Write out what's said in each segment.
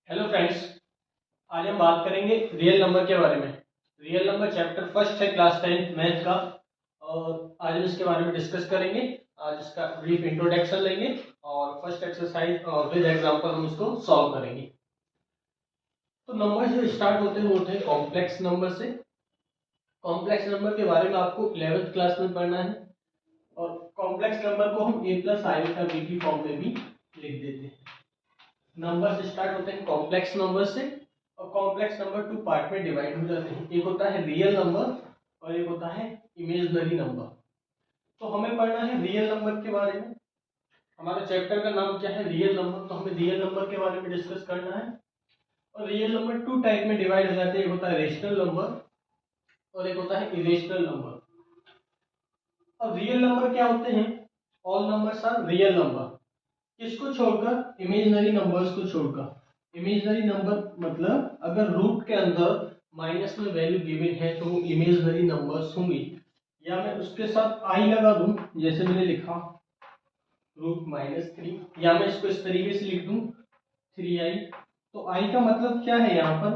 Hello friends, आज हम बात करेंगे रियल नंबर के बारे में। रियल नंबर चैप्टर फर्स्ट है क्लास 10 मैथ का, और आज हम इसके बारे में डिस्कस करेंगे। आज इसका ब्रीफ इंट्रोडक्शन लेंगे और फर्स्ट एक्सरसाइज और विद एग्जांपल हम इसको सॉल्व करेंगे। तो नंबर जो स्टार्ट होते हैं वो होते हैं कॉम्प्लेक्स नंबर से। कॉम्प्लेक्स नंबर के बारे में आपको 11th क्लास में पढ़ना है, और कॉम्प्लेक्स नंबर को हम a प्लस आई का b की फॉर्म में भी लिख देते हैं। नंबर स्टार्ट होते हैं कॉम्प्लेक्स नंबर से, और कॉम्प्लेक्स नंबर टू पार्ट में डिवाइड हो जाते हैं। एक होता है रियल नंबर और एक होता है इमेजिनरी नंबर। तो हमें पढ़ना है रियल नंबर के बारे में। हमारे चैप्टर का नाम क्या है? Real number. तो हमें रियल नंबर के बारे में डिस्कस करना है। और रियल नंबर टू टाइप में डिवाइड हो जाते हैं। एक होता है रेशनल नंबर और एक होता है इरेशनल नंबर। और रियल नंबर क्या होते हैं? All numbers are real number. किसको छोड़कर? इमेजिनरी नंबर्स को छोड़कर। इमेजिनरी नंबर मतलब अगर रूट के अंदर माइनस में वैल्यू गिवन है तो वो इमेजिनरी नंबर्स होंगे। या मैं उसके साथ आई लगा दूं, जैसे मैंने लिखा √-3, या मैं इसको इस तरीके से लिख दूं 3i। तो आई का मतलब क्या है? यहाँ पर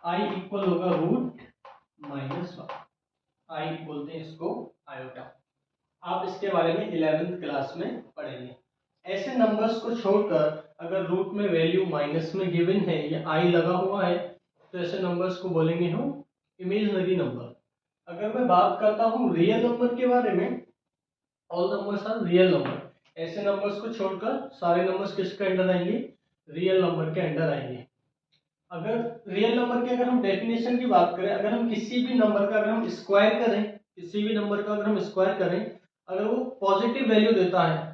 आई इक्वल होगा √-1। आई बोलते हैं इसको आयोटा। आप इसके बारे में 11th क्लास में पढ़ेंगे। ऐसे नंबर्स को छोड़कर अगर रूट में वैल्यू माइनस में गिवन है या आई लगा हुआ है तो ऐसे नंबर्स को बोलेंगे हम इमेजिनरी नंबर। अगर मैं बात करता हूँ रियल नंबर के बारे में, all numbers are real number. ऐसे नंबर्स को छोड़कर सारे नंबर्स किसके अंडर आएंगे? रियल नंबर के अंडर आएंगे। अगर रियल नंबर की अगर हम डेफिनेशन की बात करें, अगर हम किसी भी नंबर का अगर हम स्क्वायर करें, किसी भी नंबर का अगर हम स्क्वायर करें, अगर वो पॉजिटिव वैल्यू देता है,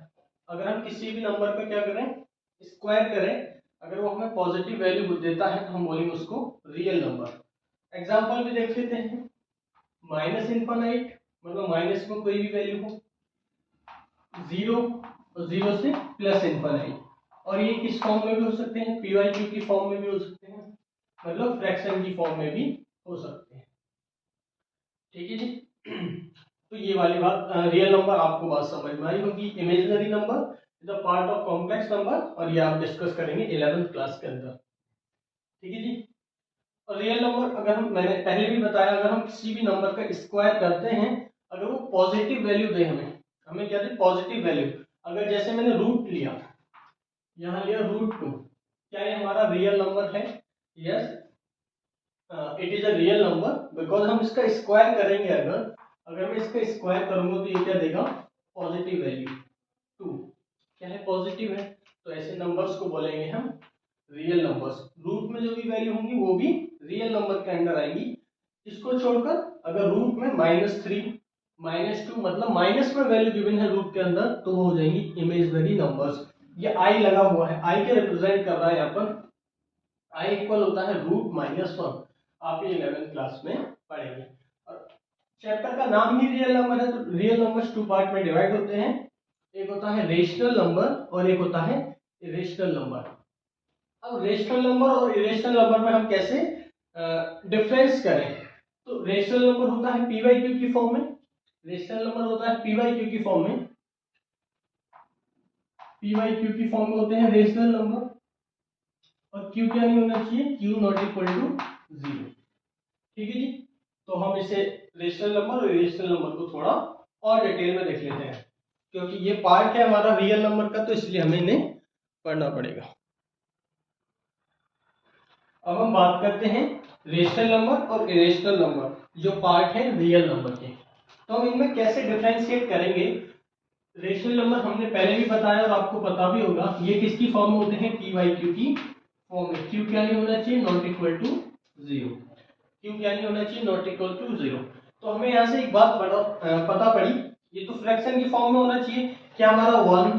अगर हम किसी भी नंबर का क्या करें? स्क्वायर करें, अगर वो हमें पॉजिटिव वैल्यू देता है तो हम बोलेंगे उसको रियल नंबर। एग्जांपल भी देख लेते हैं। माइनस इनफाइनाइट मतलब माइनस में कोई भी वैल्यू हो, जीरो और जीरो से प्लस इनफाइनाइट। और ये किस फॉर्म में भी हो सकते हैं? पीवाईक्यू की फॉर्म में भी हो सकते हैं, मतलब फ्रैक्शन की फॉर्म में भी हो सकते हैं। ठीक है जी। तो ये वाली बात रियल नंबर आपको बात समझ में आई होगी। Imaginary number is a part of complex number, और ये आप डिस्कस करेंगे 11th क्लास के अंदर। ठीक है जी। और रियल नंबर अगर हम, मैंने पहले भी बताया, अगर हम किसी भी नंबर का स्क्वायर करते हैं, अगर वो पॉजिटिव वैल्यू दे हमें, हमें क्या दे? Positive value. अगर जैसे मैंने रूट लिया, यहाँ लिया √2, क्या ये हमारा रियल नंबर है? Yes, it is a real number because हम इसका स्क्वायर करेंगे। अगर अगर मैं इसका स्क्वायर करूंगा तो ये क्या देगा? Positive value 2। क्या है? पॉजिटिव है। तो ऐसे नंबर्स को बोलेंगे हम रियल नंबर्स। रूट में जो भी वैल्यू होंगी वो भी रियल नंबर के अंडर आएगी। इसको छोड़कर अगर रूट में -3, -2 मतलब माइनस में वैल्यू गिवन है रूट के अंदर, तो वो हो जाएंगी इमेजिनरी नंबर्स। ये आई लगा हुआ है, आई के रिप्रेजेंट कर रहा है यहाँ पर। आई इक्वल होता है √-1। आप ये 11th क्लास में पढ़ेंगे। और चैप्टर का नाम ही रियल नंबर है, तो रियल नंबर्स टू पार्ट में डिवाइड होते हैं। एक होता है रेशनल नंबर और एक होता है इरेशनल नंबर। अब रेशनल नंबर और इरेशनल नंबर में हम कैसे डिफरेंस करें? तो रेशनल नंबर होता है पीवाईक्यू की फॉर्म में। रेशनल नंबर होता है पीवाईक्यू की फॉर्म में। पीवाईक्यू की फॉर्म में होते हैं रेशनल नंबर। और क्यू क्या नहीं होना चाहिए? Q not equal to 0। ठीक है जी। तो हम इसे रेशनल नंबर और इरेशनल नंबर को थोड़ा और डिटेल में देख लेते हैं, क्योंकि ये पार्ट है हमारा रियल नंबर का, तो इसलिए हमें इन्हें पढ़ना पड़ेगा। अब हम बात करते हैं रेशनल नंबर और इरेशनल नंबर, जो पार्ट है रियल नंबर के। तो हम इनमें कैसे डिफरेंशिएट करेंगे? रेशनल नंबर हमने पहले भी बताया और आपको पता भी होगा, ये किसकी फॉर्म में होते हैं? पीवाईक्यू की फॉर्म में। क्यू क्या नहीं होना चाहिए? Not equal to 0। क्यू क्या नहीं होना चाहिए? Not equal to 0। तो हमें यहाँ से एक बात पता पड़ी, ये तो फ्रैक्शन की फॉर्म में होना चाहिए। क्या हमारा 1,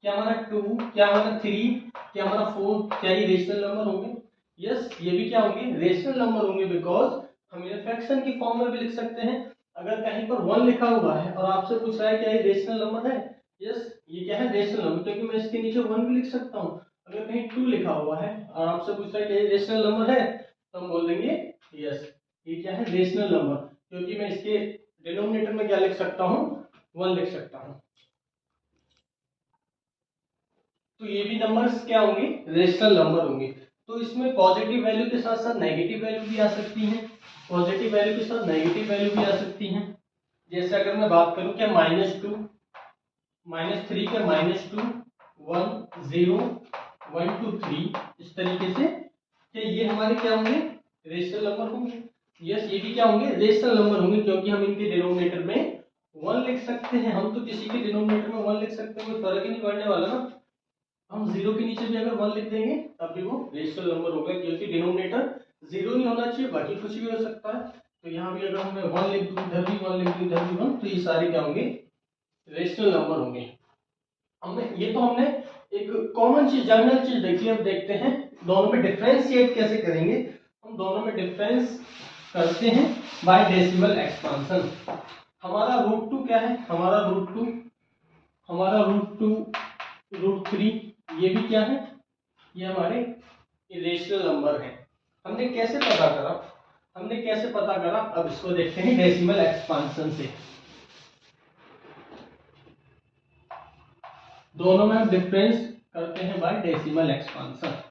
क्या हमारा 2, क्या हमारा 3, क्या हमारा 4, क्या ये रेशनल नंबर होंगे? यस, ये भी क्या होंगे? रेशनल नंबर होंगे, बिकॉज हम इन्हें फ्रैक्शन की फॉर्म में भी लिख सकते हैं। अगर कहीं पर 1 लिखा हुआ है और आपसे पूछ रहा है क्या ये रेशनल नंबर है? यस, ये क्या है? रेशनल नंबर, क्योंकि मैं इसके नीचे 1 भी लिख सकता हूँ। अगर कहीं 2 लिखा हुआ है और आपसे पूछ रहा है क्या ये रेशनल नंबर है, तो हम बोल देंगे यस, ये क्या है? रेशनल नंबर, क्योंकि मैं इसके डिनोमिनेटर में क्या लिख सकता हूँ? 1 लिख सकता हूँ। तो ये भी नंबर्स क्या होंगे? रेशनल नंबर होंगे। तो इसमें पॉजिटिव वैल्यू के साथ साथ नेगेटिव वैल्यू भी आ सकती है, पॉजिटिव वैल्यू के साथ नेगेटिव वैल्यू भी आ सकती है। जैसे अगर मैं बात करूं क्या -2 -3 क्या -2 1 0 1 2 3 इस तरीके से क्या ये हमारे क्या होंगे रेशनल नंबर होंगे। यस, ये भी क्या होंगे रेशनल नंबर होंगे, क्योंकि हम इनके डिनोमिनेटर में 1 लिख सकते हैं। हम तो किसी के डिनोमिनेटर में 1 लिख सकते हैं, कोई फर्क ही नहीं पड़ने वाला ना। हम 0 के नीचे भी अगर 1 लिख देंगे तब भी वो रेशनल नंबर होगा, क्योंकि डिनोमिनेटर 0 नहीं होना चाहिए, बाकी कुछ भी हो सकता है। तो यहाँ भी अगर मैं 1 लिख दूं, इधर भी 1 लिख दूं, इधर भी 1, तो ये सारे क्या होंगे रेशनल नंबर होंगे। हमने एक कॉमन चीज, जनरल चीज देखी। अब देखते हैं दोनों में डिफरेंशिएट कैसे करेंगे। हम दोनों में डिफरेंस करते हैं बाय डेसिमल एक्सपांशन। हमारा √2 क्या है, हमारा √2 √3, ये भी क्या है, ये हमारे इरेशनल नंबर है। हमने कैसे पता करा, अब इसको देखते हैं डेसिमल एक्सपांशन से। दोनों में हम डिफरेंस करते हैं बाय डेसिमल एक्सपांशन।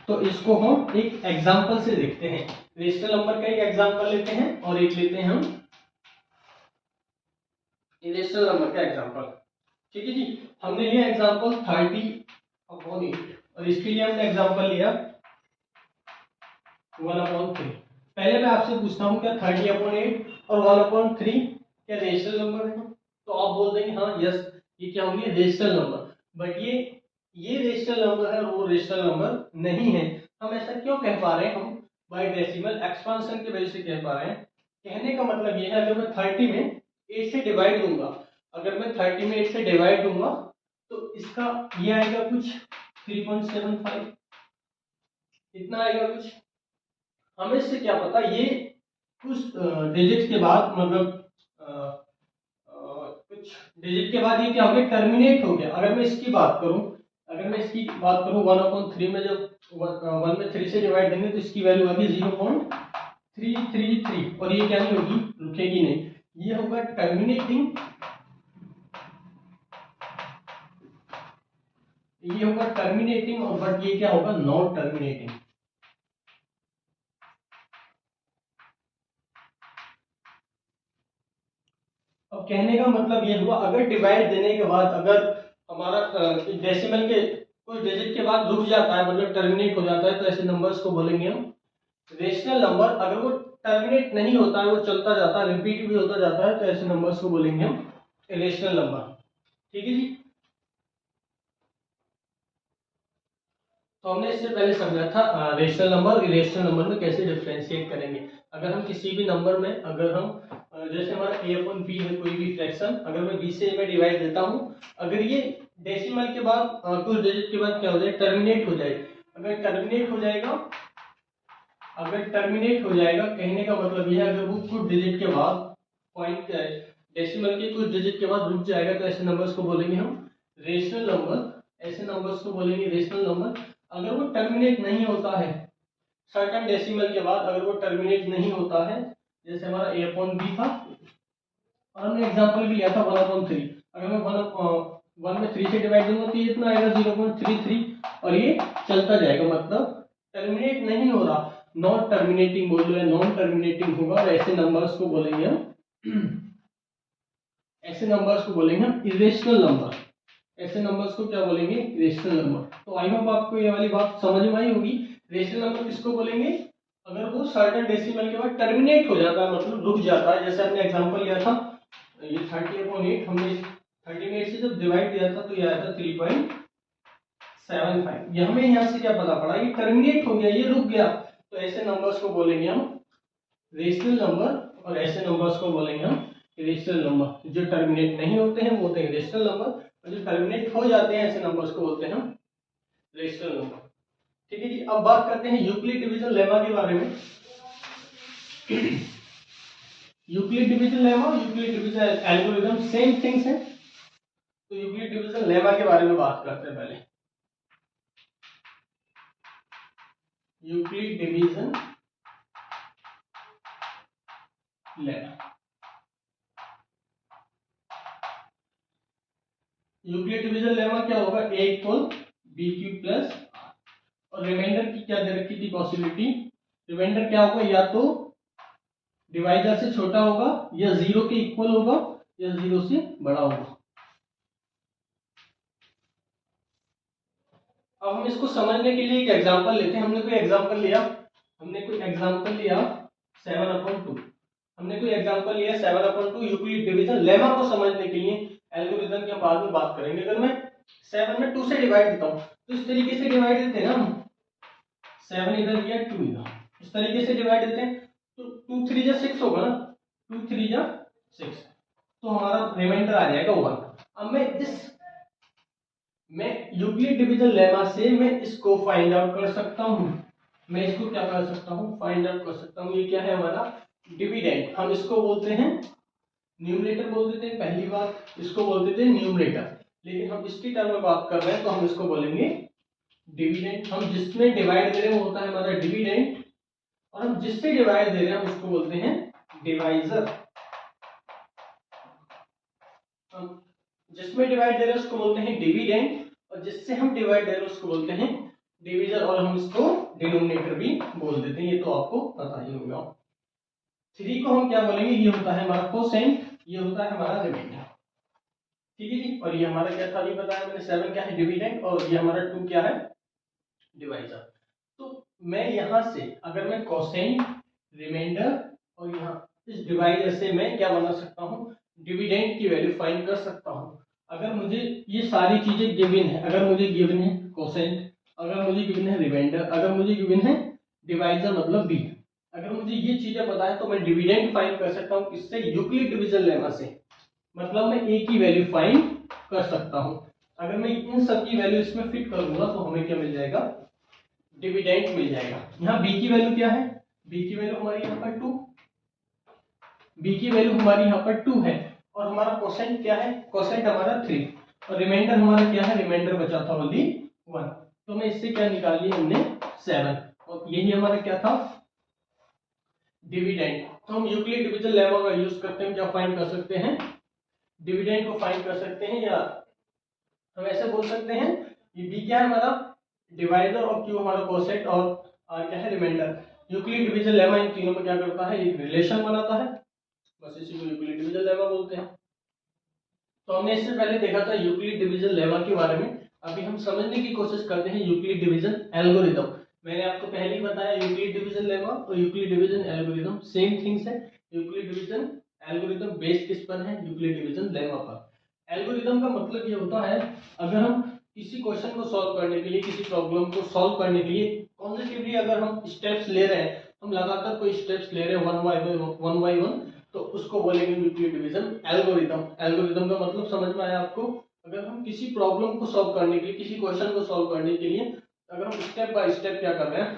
तो इसको हम एक एग्जांपल से देखते हैं। रेशनल नंबर का एक एग्जांपल लेते हैं और एक लेते हैं हम इरेशनल नंबर का एग्जांपल। ठीक है जी, हमने लिया एग्जांपल 30/8 और इसके लिए हमने एग्जांपल लिया 1/3। पहले मैं आपसे पूछता हूं क्या 30/8 और 1/3 क्या रेशनल नंबर है? तो आप बोल देंगे हाँ यस, ये क्या होंगे रेशनल नंबर। बट ये रेशनल नंबर है और वो रेशनल नंबर नहीं है। हम ऐसा क्यों कह पा रहे हैं? हम बाय डेसिमल एक्सपांशन की वजह से कह पा रहे हैं। कहने का मतलब ये है, अगर मैं 30 में 8 से डिवाइड दूंगा, अगर मैं 30 में 8 से डिवाइड दूंगा तो इसका ये आएगा कुछ 3.75, इतना आएगा कुछ। हमें इससे क्या पता, ये कुछ डिजिट के बाद मतलब कुछ डिजिट के बाद ये क्या हो गया टर्मिनेट हो गया। अगर मैं इसकी बात करूं 1/3 में जब 1 में 3 से डिवाइड देंगे तो इसकी वैल्यू आएगी 0.333 और ये क्या नहीं होगी, रुकेगी नहीं। ये होगा टर्मिनेटिंग, और बट ये क्या होगा नॉन टर्मिनेटिंग। अब कहने का मतलब ये हुआ, अगर डिवाइड देने के बाद अगर हमारा डेसिमल के कोई डिजिट के बाद रुक जाता है, मतलब टर्मिनेट हो जाता है, तो ऐसे नंबर्स को बोलेंगे हम रेशनल नंबर। अगर वो टर्मिनेट नहीं होता है, वो चलता जाता है, रिपीट भी होता जाता है, तो ऐसे नंबर्स को बोलेंगे हम रेशनल नंबर। ठीक है जी, तो हमने इससे पहले समझा था रेशनल नंबर और इरेशनल नंबर में कैसे डिफरेंशिएट करेंगे। अगर हम किसी भी नंबर में अगर हम जैसे हमारा a/b है, कोई भी फ्रैक्शन अगर मैं b से a में डिवाइड देता हूं, अगर ये डेसिमल के बाद कुछ डिजिट के बाद क्या हो जाए टर्मिनेट हो जाए। अगर टर्मिनेट हो जाएगा कहने का मतलब यह है, अगर वो कुछ डिजिट के बाद पॉइंट डेसिमल के कुछ डिजिट के बाद रुक जाएगा, तो ऐसे नंबर्स को बोलेंगे हम रेशनल नंबर। ऐसे नंबर्स को बोलेंगे रेशनल नंबर। अगर वो टर्मिनेट नहीं होता है सर्टेन डेसिमल के बाद, अगर वो टर्मिनेट नहीं होता है, जैसे हमारा a/b था और हमने एग्जांपल भी लिया था 1/3। अगर मैं 1 में 3 से डिवाइड दूंगा तो ये इतना आएगा 0.33 और ये चलता जाएगा, मतलब टर्मिनेट नहीं हो रहा, नॉन टर्मिनेटिंग बोल रहे हैं, नॉन टर्मिनेटिंग होगा। और ऐसे नंबर्स को बोलेंगे हम इरेशनल नंबर। ऐसे नंबर्स को क्या बोलेंगे रेशनल नंबर। तो आई होप आपको ये वाली बात समझ में आई होगी। रेशनल नंबर किसको बोलेंगे, अगर वो सर्टेन डेसिमल के बाद टर्मिनेट हो जाता है, मतलब रुक जाता है। जैसे हमने एग्जांपल लिया था ये 30/8, हमने 30 में 8 से जब डिवाइड किया था तो ये आया था 3.75। ये हमें यहाँ से क्या पता पड़ा, ये टर्मिनेट हो गया, ये रुक गया। तो ऐसे नंबर्स को बोलेंगे हम रेशनल नंबर और ऐसे नंबर्स को बोलेंगे हम इरेशनल नंबर। जो टर्मिनेट नहीं होते हैं वो होते हैं इरेशनल नंबर, और जो टर्मिनेट हो जाते हैं ऐसे नंबर्स को बोलते हैं हम रेशनल नंबर। ठीक है जी, अब बात करते हैं यूक्लिड डिवीजन लेमा के बारे में। Euclid division lemma, Euclid division algorithm same things हैं। तो यूक्लिड डिवीजन लेमा के बारे में बात करते हैं पहले। Euclid division lemma Euclid division lemma क्या होगा, a equal b q plus r, और रिमाइंडर की क्या दे रखी थी पॉसिबिलिटी, रिमाइंडर क्या होगा, या तो डिवाइजर से छोटा होगा, या जीरो के इक्वल होगा, या जीरो से बड़ा होगा। अब हम इसको समझने के लिए एक एग्जांपल लेते हैं। हमने कोई एग्जांपल लिया 7/2, हमने कोई एग्जांपल लिया 7/2 यूक्लिड डिवीजन लेमा को समझने के लिए। एल्गोरिथम की हम बाद में बात करेंगे। अगर मैं 7 में 2 से डिवाइड देता हूं तो इस तरीके से डिवाइड देते हैं ना हम, 7 इधर या 2 इधर, इस तरीके से डिवाइड देते हैं तो 2 3 जा 6 होगा ना, 2 3 जा 6, तो हमारा रिमाइंडर आ जाएगा 1। अब मैं यूक्लिड डिवीजन लेमा से मैं इसको फाइंड आउट कर सकता हूं, मैं इसको क्या कर सकता हूं, फाइंड आउट कर सकता हूं। ये क्या है हमारा डिविडेंड, हम इसको बोलते हैं न्यूमरेटर बोल देते हैं, पहली बात इसको बोलते थे न्यूमरेटर, लेकिन हम इसकी टर्म में बात कर रहे हैं तो हम इसको बोलेंगे डिविडेंड। हम जिसमें डिवाइड दे रहे हैं वो होता है हमारा डिविडेंड, और हम जिससे डिवाइड दे रहे हैं हम उसको बोलते हैं डिवाइजर। हम जिसमें डिवाइड दे रहे हैं उसको बोलते हैं डिविडेंड, और जिससे हम डिवाइड दे रहे हैं उसको बोलते हैं डिविजन, और हम इसको डिनोमिनेटर भी बोल देते हैं, ये तो आपको पता ही होगा। 3 को हम क्या बोलेंगे, ये होता है हमारा कोसेंट, ये होता है हमारा रिमाइंडर, ठीक है जी। और ये हमारा क्या था, अभी बताया मैंने 7 क्या है डिविडेंड, और ये हमारा 2 क्या है डिवाइजर। तो मैं यहां से अगर मैं कोसेंट, रिमाइंडर और यहाँ इस डिवाइजर से मैं क्या बना सकता हूँ, डिविडेंड की वैल्यू फाइंड कर सकता हूँ। अगर मुझे ये सारी चीजें गिवन है, अगर मुझे गिवन है कोसेंट, अगर मुझे गिवन है रिमाइंडर, अगर मुझे गिवन है डिवाइजर मतलब बी, अगर मुझे ये चीजें पता है तो मैं डिविडेंड फाइंड कर सकता हूँ किससे, यूक्लिड डिवीजन लेमा से, मतलब मैं ए की वैल्यू फाइंड कर सकता हूं। अगर मैं इन सब की वैल्यू इसमें फिट करूंगा तो हमें क्या मिल जाएगा, डिविडेंड मिल जाएगा। यहाँ बी की वैल्यू क्या है, बी की वैल्यू हमारी यहाँ पर 2, बी की वैल्यू हमारी यहाँ पर 2 है, और हमारा कोसेंट क्या है, कोसेंट हमारा 3, और रिमाइंडर हमारा क्या है, रिमाइंडर बचा था ओनली 1। तो मैं इससे क्या निकाल लिया हमने 7, और यही हमारा क्या था डिविडेंड। तो हम यूक्लिड डिवीजन लेमा का यूज करते हैं, क्या फाइंड कर सकते हैं, डिविडेंड को फाइंड कर सकते हैं, या हम ऐसे बोल सकते हैं ये बी क्या है हमारा डिवाइजर, और क्यू हमारा कोसेंट, और आर क्या है रिमाइंडर। यूक्लिड डिवीजन लेमा इन तीनों में क्या करता है, एक रिलेशन बनाता है, बस इसी को यूक्लिड डिवीजन लेमा बोलते हैं। तो हमने इससे पहले देखा था यूक्लिड डिवीजन लेमा के बारे में। अभी हम समझने की कोशिश करते हैं यूक्लिड डिवीजन एल्गोरिथम। मैंने आपको पहले ही बताया यूक्लिड डिवीजन लेमा और Euclid division algorithm same things है। यूक्लिड डिवीजन एल्गोरिथम बेस्ड किस पर है, यूक्लिड डिवीजन लेमा पर। एल्गोरिथम का मतलब ये होता है, अगर हम किसी क्वेश्चन को सॉल्व करने के लिए, किसी प्रॉब्लम को सॉल्व करने के लिए कॉन्सेक्यूटिवली अगर हम स्टेप्स ले रहे हैं, हम लगातार कोई स्टेप्स ले रहे हैं वन बाय वन, तो उसको बोलेंगे यूक्लिड डिवीजन एल्गोरिथम। एल्गोरिथम का मतलब समझ में आया आपको। अगर हम किसी प्रॉब्लम को सॉल्व करने के लिए, किसी क्वेश्चन को सॉल्व करने के लिए अगर हम स्टेप बाय स्टेप क्या कर रहे हैं,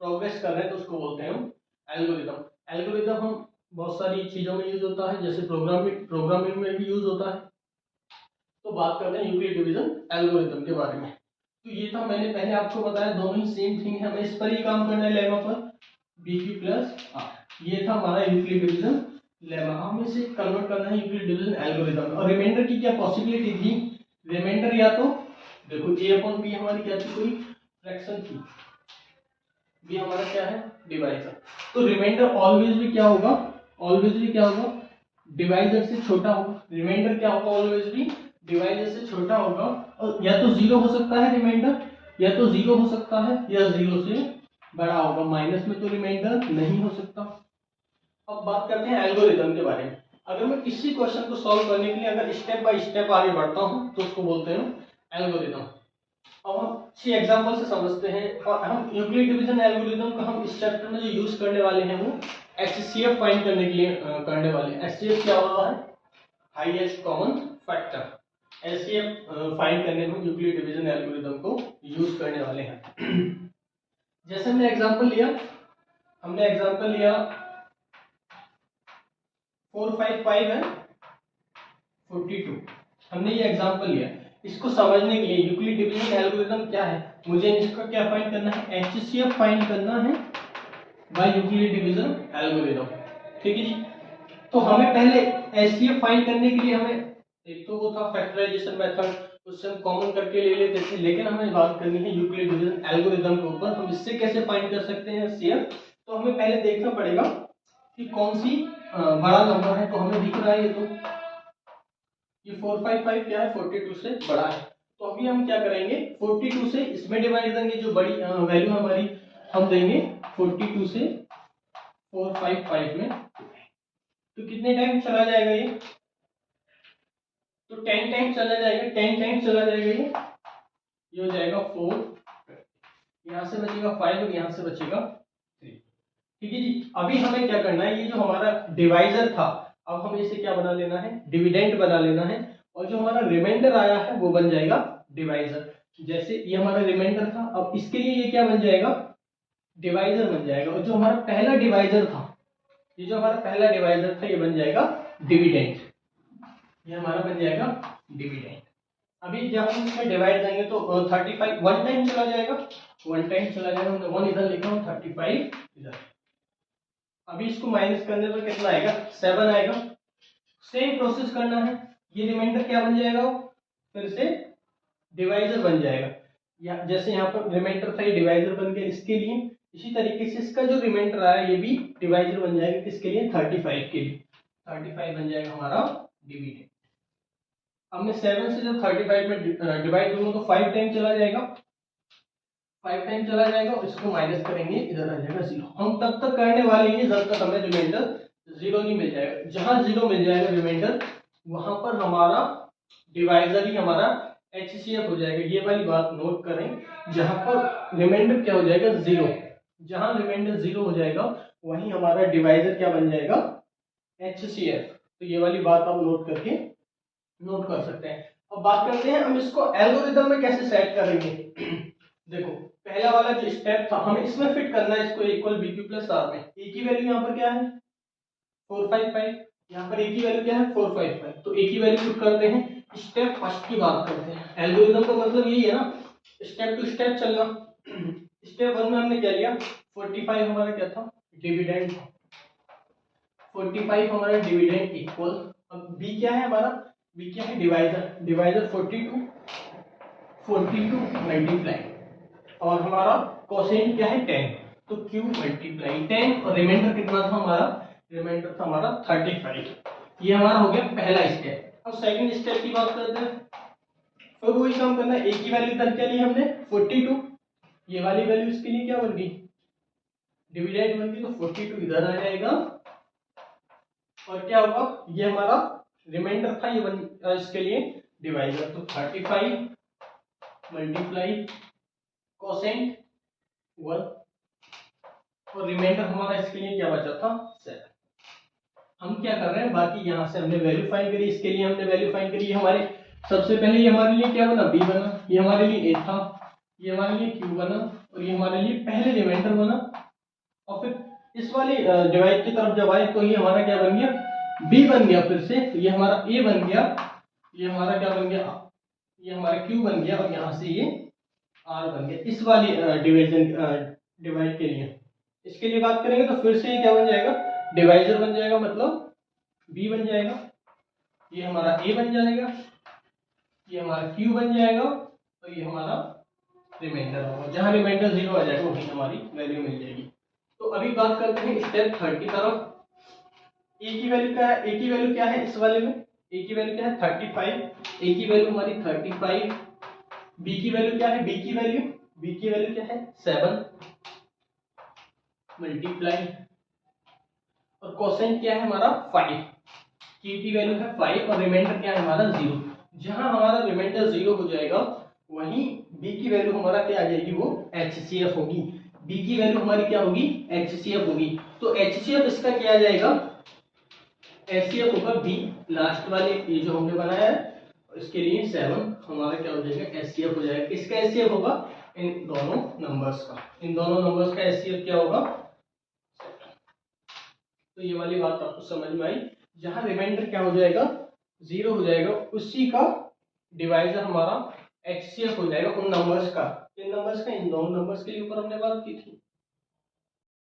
प्रोग्रेस कर रहे हैं, तो उसको बोलते हैं हम एल्गोरिथम। एल्गोरिथम हम बहुत सारी चीजों में यूज होता है, जैसे प्रोग्रामिंग में भी यूज होता है। तो बात करते हैं यूक्लिड डिवीजन एल्गोरिथम के बारे में। तो ये था, मैंने पहले आपको बताया दोनों ही सेम थिंग है, हमें इस पर ही काम करना है लेमा पर, बी क्यू प्लस आर। ये था हमारा यूक्लिड डिवीजन लेमा, हमें इसे कन्वर्ट करना है यूक्लिड डिवीजन एल्गोरिथम। और रिमाइंडर की क्या पॉसिबिलिटी थी, रिमाइंडर या तो देखो a अपॉन b हमारी क्या थी, कोई फ्रैक्शन थी, b हमारा क्या है डिवाइजर। तो रिमाइंडर ऑलवेज भी क्या होगा, ऑलवेज भी क्या होगा डिवाइजर से छोटा होगा। रिमाइंडर क्या होगा, ऑलवेज भी डिवाइजर से छोटा होगा, और या तो जीरो हो सकता है रिमाइंडर, या तो जीरो हो सकता है, या जीरो से बड़ा होगा। माइनस में तो रिमाइंडर नहीं हो सकता। अब बात करते हैं एल्गोरिथम के बारे में। अगर मैं किसी क्वेश्चन को सॉल्व करने के लिए अगर स्टेप बाय स्टेप आगे बढ़ता हूं तो उसको बोलते हैं एल्गोरिथम। अब हम अच्छी एग्जांपल से समझते हैं, और हम यूक्लिड डिवीजन एल्गोरिथम का हम इस चैप्टर में जो यूज करने वाले हैं वो एचसीएफ फाइंड करने के लिए करने वाले हैं। एचसीएफ क्या होता है, highest common factor. HCF find करने में यूक्लिड डिवीजन एल्गोरिथम को यूज करने वाले हैं। जैसे हमने एग्जांपल लिया 455 है 42, हमने ये एग्जांपल लिया। इसको समझने के लिए यूक्लिड डिवीजन एल्गोरिथम क्या है, मुझे इसका क्या फाइंड करना है, एचसीएफ फाइंड करना है बाय यूक्लिड डिवीजन एल्गोरिथम, ठीक है जी। तो हमें पहले एचसीएफ फाइंड करने के लिए हमें एक तो वो था फैक्टराइजेशन मेथड, उससे हम कॉमन करके ले लेते थे, लेकिन हमें बात करनी है यूक्लिड डिवीजन एल्गोरिथम के ऊपर। हम इससे कैसे फाइंड कर सकते हैं CF? तो हमें पहले देखना पड़ेगा कि कौन सी बड़ा नंबर है। तो हमें दिख रहा है ये 455 क्या है, 42 से बड़ा है। तो अभी हम क्या करेंगे, 42 से इसमें डिवाइड देंगे, जो बड़ी वैल्यू हमारी हम देंगे 42 से 455 में। तो कितने टाइम चला जाएगा ये, तो 10 टाइम चला जाएगा, 10 टाइम चला जाएगा ये हो जाएगा 4, यहाँ से बचेगा 5 और यहाँ से बचेगा 3। ठीक है जी। अभी हमें क्या करना है, ये जो हमारा डिवाइजर था, अब हमें इसे क्या बना लेना है, डिविडेंड बना लेना है, और जो हमारा रिमाइंडर आया है वो बन जाएगा डिवाइजर। जैसे ये हमारा रिमाइंडर था, अब इसके लिए ये क्या बन जाएगा, डिवाइजर बन जाएगा। और जो हमारा पहला डिवाइजर था, ये जो हमारा पहला डिवाइजर था, ये बन जाएगा डिविडेंड, ये हमारा बन जाएगा डिविडेंड। अभी जब हम इसमें डिवाइड देंगे तो 35 वन टाइम चला जाएगा, वन टाइम चला जाएगा, हमने 1 इधर लिखा हूं, 35 इधर। अभी इसको माइनस करने पर कितना आएगा, 7 आएगा। सेम प्रोसेस करना है, ये रिमाइंडर क्या बन जाएगा, फिर से डिवाइजर बन जाएगा। या जैसे यहाँ पर रिमाइंडर था, ये डिवाइजर बन गया इसके लिए, इसी तरीके से इसका जो रिमाइंडर आया ये भी डिवाइजर बन जाएगा, किसके लिए, 35 के लिए। 35 बन जाएगा हमारा डिविडेंड। अब मैं 7 से जब 35 में डिवाइड करूंगा तो 5 टाइम चला जाएगा, 5 टाइम चला जाएगा, और इसको माइनस करेंगे, इधर आ जाएगा 0। हम तब तक करने वाले हैं जब तक हमें रिमाइंडर 0 नहीं मिल जाएगा। जहां 0 मिल जाएगा रिमाइंडर, वहां पर हमारा डिवाइजर ही हमारा HCF हो जाएगा। ये वाली बात नोट करें, जहां पर रिमाइंडर क्या हो जाएगा, 0, जहां रिमाइंडर 0 हो जाएगा वहीं हमारा डिवाइजर क्या बन जाएगा, HCF। तो ये वाली बात आप नोट कर सकते हैं। अब बात करते हैं हम इसको एल्गोरिदम में कैसे सेट करेंगे। देखो पहला वाला जो स्टेप था, हमें इसमें फिट करना है इसको इक्वल BQ प्लस R में। ए की वैल्यू यहाँ पर क्या है, 455, यहाँ पर ए की वैल्यू क्या है, 455। तो ए की वैल्यू फिट करते हैं। स्टेप फर्स्ट की बात करते हैं। एल्गोरिदम का मतलब यही है ना, स्टेप टू स्टेप चलना। स्टेप 1 में हमने क्या लिया, 45 हमारा क्या था, डिविडेंड था। 45 हमारा डिविडेंड इक्वल, अब बी क्या है हमारा, बी क्या है, डिवाइजर, डिवाइजर 42 मल्टीप्लाई, और हमारा कोसेंट क्या है 10, तो Q मल्टीप्लाई 10, और रिमाइंडर कितना था हमारा, रिमाइंडर था हमारा 35। ये हमारा हो गया पहला स्टेप। अब सेकंड स्टेप की बात करते हैं। फिर वही काम करना है, ए की वैल्यू इधर क्या ली हमने 42, ये वाली वैल्यू इसके लिए क्या बन गई, डिविडेंड बन गई, तो 42 इधर आ जाएगा, और क्या होगा, ये हमारा रिमाइंडर था, ये बन इसके लिए डिवाइजर, तो 35 मल्टीप्लाई कोसेंट 1, और रिमाइंडर हमारा इसके लिए क्या बचा था 7। हम क्या कर रहे हैं, बाकी यहाँ से हमने वैल्यू फाइंड करी, इसके लिए हमने वैल्यू फाइंड करी। हमारे सबसे पहले ये हमारे लिए क्या बना, बी बना, ये हमारे लिए ए था, ये हमारे लिए क्यू बना, और ये हमारे लिए पहले रिमाइंडर बना। और फिर इस वाली डिवाइड की तरफ जब आए तो ये हमारा क्या बन गया, बी बन गया, फिर से ये हमारा ए बन गया, ये हमारा क्या बन गया, ये हमारा क्यू बन गया, और यहाँ से ये आर बन गया। इस वाली डिवाइड के लिए, इसके लिए बात करेंगे तो फिर से ये क्या बन जाएगा, डिवाइजर बन जाएगा, मतलब बी बन जाएगा, ये हमारा ए बन जाएगा, ये हमारा क्यू बन जाएगा, और ये हमारा रिमाइंडर होगा। जहां रिमाइंडर 0 आ जाएगा वहीं हमारी वैल्यू मिल जाएगी। तो अभी बात करते हैं स्टेप 3 की तरफ। ए की वैल्यू क्या है, ए की वैल्यू क्या है इस वाले में, ए की वैल्यू क्या है 35, ए की वैल्यू हमारी 35। बी की वैल्यू क्या है, बी की वैल्यू क्या है 7 मल्टीप्लाई, और कोसेंट क्या है हमारा 5, की वैल्यू है 5, और रिमाइंडर क्या है हमारा 0। जहां हमारा रिमाइंडर 0 हो जाएगा वहीं बी की वैल्यू हमारा क्या आ जाएगी, वो HCF होगी। बी की वैल्यू हमारी क्या होगी, HCF होगी। तो HCF इसका क्या आ जाएगा, HCF होगा बी, लास्ट वाले ये जो हमने बनाया है, इसके लिए 7 हमारा क्या हो जाएगा, HCF हो जाएगा। किसका HCF होगा, इन दोनों नंबर्स का, इन दोनों नंबर्स का HCF क्या होगा। तो ये वाली बात आपको समझ में आई। जहां रिमाइंडर क्या हो जाएगा, 0 हो जाएगा, उसी का डिवाइजर हमारा HCF हो जाएगा, उन नंबर्स का, इन नंबर्स का, इन दोनों नंबर्स के ऊपर हमने बात की थी।